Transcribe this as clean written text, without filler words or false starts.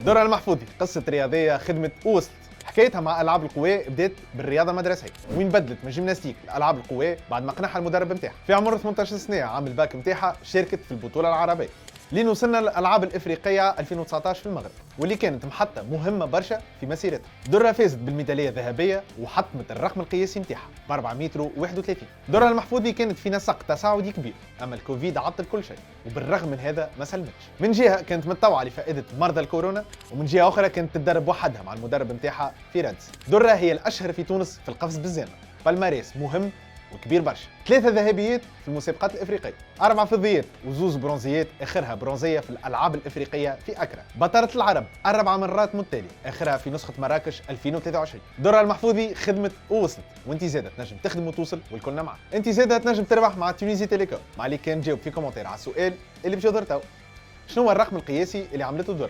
درة المحفوظي قصة رياضية خدمت ووصلت. حكايتها مع العاب القوى بدات بالرياضه المدرسيه، وين بدلت من جيمناستيك لالعاب القوى بعد ما قنعها المدرب نتاعها. في عمر 18 سنه عام الباك نتاعها شاركت في البطوله العربيه، لين وصلنا للالعاب الافريقيه 2019 في المغرب، واللي كانت محطه مهمه برشا في مسيرتها. درة فازت بالميداليه الذهبيه وحطمت الرقم القياسي نتاعها ب 4 متر و31. درة المحفوظي كانت في نسق تصاعدي كبير، اما الكوفيد عطل كل شيء، وبالرغم من هذا ما سلمتش. من جهه كانت متطوعه لفائده مرضى الكورونا، ومن جهه اخرى كانت تدرب وحدها مع المدرب نتاعها في رادس. درة هي الاشهر في تونس في القفز بالزانه، بالماريس مهم وكبير برشا. 3 ذهبيات في المسابقات الافريقيه، 4 فضيات وزوز برونزيات، اخرها برونزيه في الالعاب الافريقيه في اكرا. بطلة العرب 4 مرات متتاليه، اخرها في نسخه مراكش 2023. درة المحفوظي خدمت ووصلت، وانت زاده تنجم تخدم وتوصل والكلنا معاك. انت زاده تنجم تربح مع تونيزي تيليكوم، ما عليك كان تجاوب في كومنتير على السؤال اللي باش درته. شنو هو الرقم القياسي اللي عملته درة؟